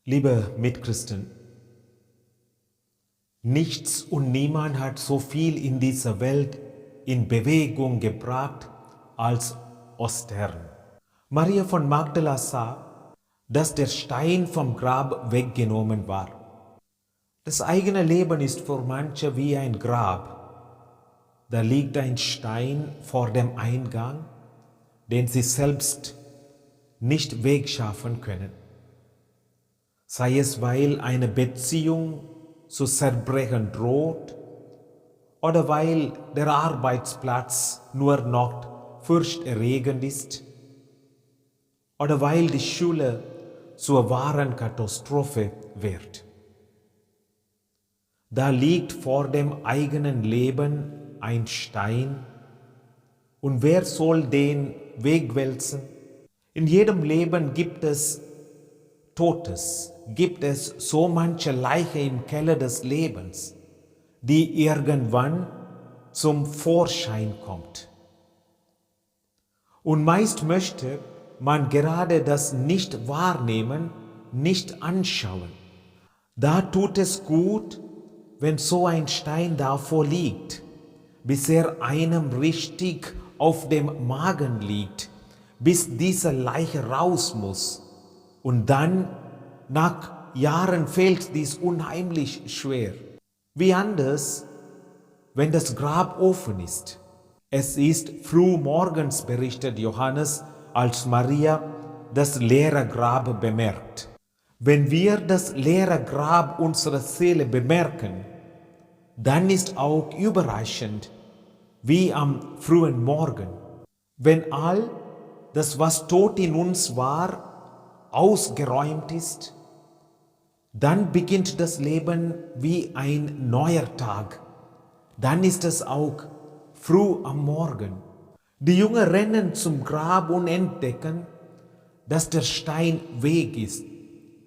Liebe Mitchristen, nichts und niemand hat so viel in dieser Welt in Bewegung gebracht als Ostern. Maria von Magdala sah, dass der Stein vom Grab weggenommen war. Das eigene Leben ist für manche wie ein Grab. Da liegt ein Stein vor dem Eingang, den sie selbst nicht wegschaffen können. Sei es, weil eine Beziehung zu zerbrechen droht oder weil der Arbeitsplatz nur noch furchterregend ist oder weil die Schule zur wahren Katastrophe wird. Da liegt vor dem eigenen Leben ein Stein und wer soll den wegwälzen? In jedem Leben gibt es Totes, gibt es so manche Leiche im Keller des Lebens, die irgendwann zum Vorschein kommt. Und meist möchte man gerade das nicht wahrnehmen, nicht anschauen. Da tut es gut, wenn so ein Stein davor liegt, bis er einem richtig auf dem Magen liegt, bis diese Leiche raus muss. Und dann, nach Jahren, fällt dies unheimlich schwer. Wie anders, wenn das Grab offen ist. Es ist früh morgens, berichtet Johannes, als Maria das leere Grab bemerkt. Wenn wir das leere Grab unserer Seele bemerken, dann ist auch überraschend, wie am frühen Morgen, wenn all das, was tot in uns war, ausgeräumt ist, dann beginnt das Leben wie ein neuer Tag. Dann ist es auch früh am Morgen. Die Jünger rennen zum Grab und entdecken, dass der Stein weg ist,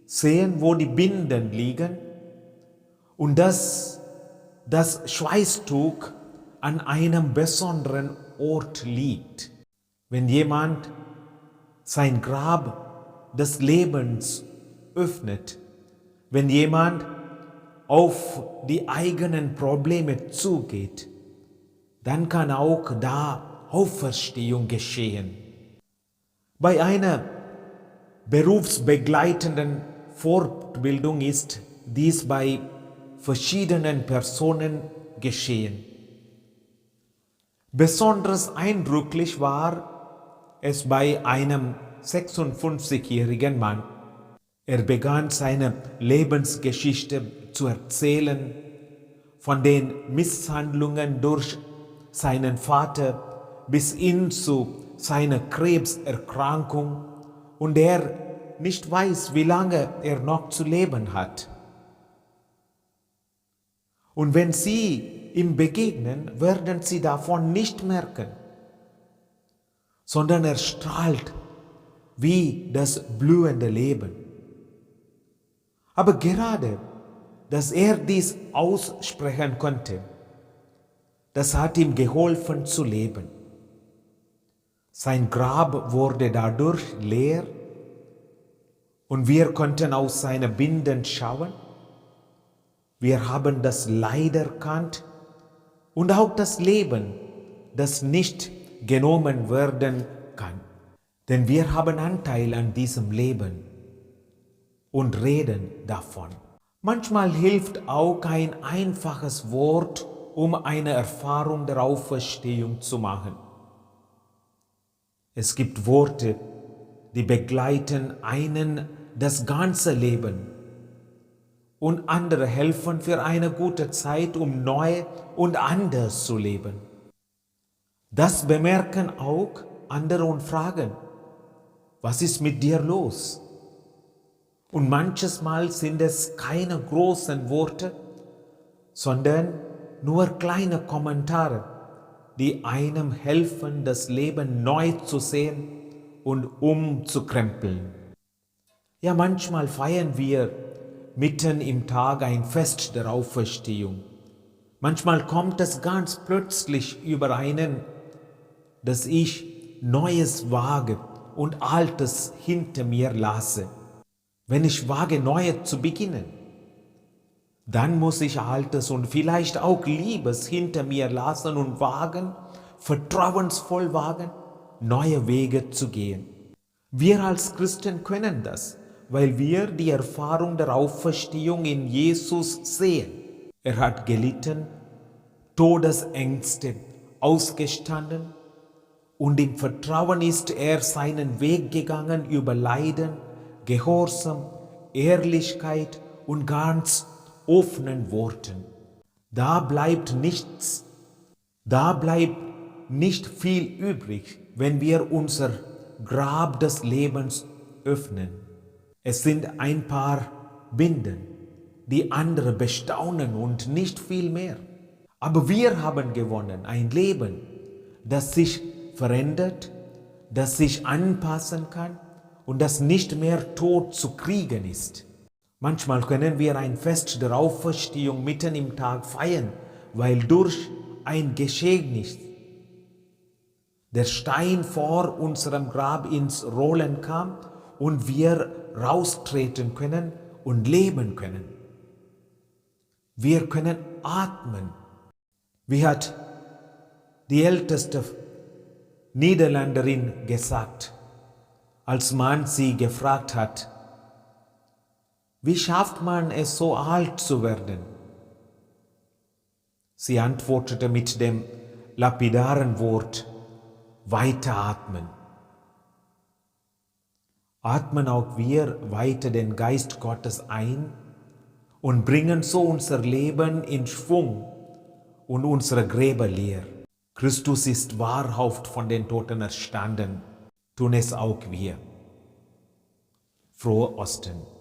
sehen, wo die Binden liegen und dass das Schweißtuch an einem besonderen Ort liegt. Wenn jemand sein Grab des Lebens öffnet, wenn jemand auf die eigenen Probleme zugeht, dann kann auch da Auferstehung geschehen. Bei einer berufsbegleitenden Fortbildung ist dies bei verschiedenen Personen geschehen. Besonders eindrücklich war es bei einem 56-jährigen Mann. Er begann seine Lebensgeschichte zu erzählen, von den Misshandlungen durch seinen Vater bis hin zu seiner Krebserkrankung und er nicht weiß, wie lange er noch zu leben hat. Und wenn Sie ihm begegnen, werden Sie davon nicht merken, sondern er strahlt wie das blühende Leben. Aber gerade, dass er dies aussprechen konnte, das hat ihm geholfen zu leben. Sein Grab wurde dadurch leer und wir konnten aus seinen Binden schauen. Wir haben das Leid erkannt und auch das Leben, das nicht genommen werden kann. Denn wir haben Anteil an diesem Leben und reden davon. Manchmal hilft auch ein einfaches Wort, um eine Erfahrung der Auferstehung zu machen. Es gibt Worte, die begleiten einen das ganze Leben und andere helfen für eine gute Zeit, um neu und anders zu leben. Das bemerken auch andere und fragen, was ist mit dir los? Und manches Mal sind es keine großen Worte, sondern nur kleine Kommentare, die einem helfen, das Leben neu zu sehen und umzukrempeln. Ja, manchmal feiern wir mitten im Tag ein Fest der Auferstehung. Manchmal kommt es ganz plötzlich über einen, dass ich Neues wage und Altes hinter mir lasse. wenn ich wage, Neues zu beginnen, dann muss ich Altes und vielleicht auch Liebes hinter mir lassen und wagen, vertrauensvoll wagen, neue Wege zu gehen. Wir als Christen können das, weil wir die Erfahrung der Auferstehung in Jesus sehen. Er hat gelitten, Todesängste ausgestanden und im Vertrauen ist er seinen Weg gegangen über Leiden, Gehorsam, Ehrlichkeit und ganz offenen Worten. Da bleibt nichts, da bleibt nicht viel übrig, wenn wir unser Grab des Lebens öffnen. Es sind ein paar Binden, die andere bestaunen und nicht viel mehr. Aber wir haben gewonnen, ein Leben, das sich verändert, das sich anpassen kann und das nicht mehr tot zu kriegen ist. Manchmal können wir ein Fest der Auferstehung mitten im Tag feiern, weil durch ein Geschehnis der Stein vor unserem Grab ins Rollen kam und wir raustreten können und leben können. Wir können atmen. Wie hat die älteste Niederländerin gesagt, als man sie gefragt hat, wie schafft man es, so alt zu werden? Sie antwortete mit dem lapidaren Wort, weiteratmen. Atmen auch wir weiter den Geist Gottes ein und bringen so unser Leben in Schwung und unsere Gräber leer. Christus ist wahrhaft von den Toten erstanden, tun es auch wir. Frohe Ostern.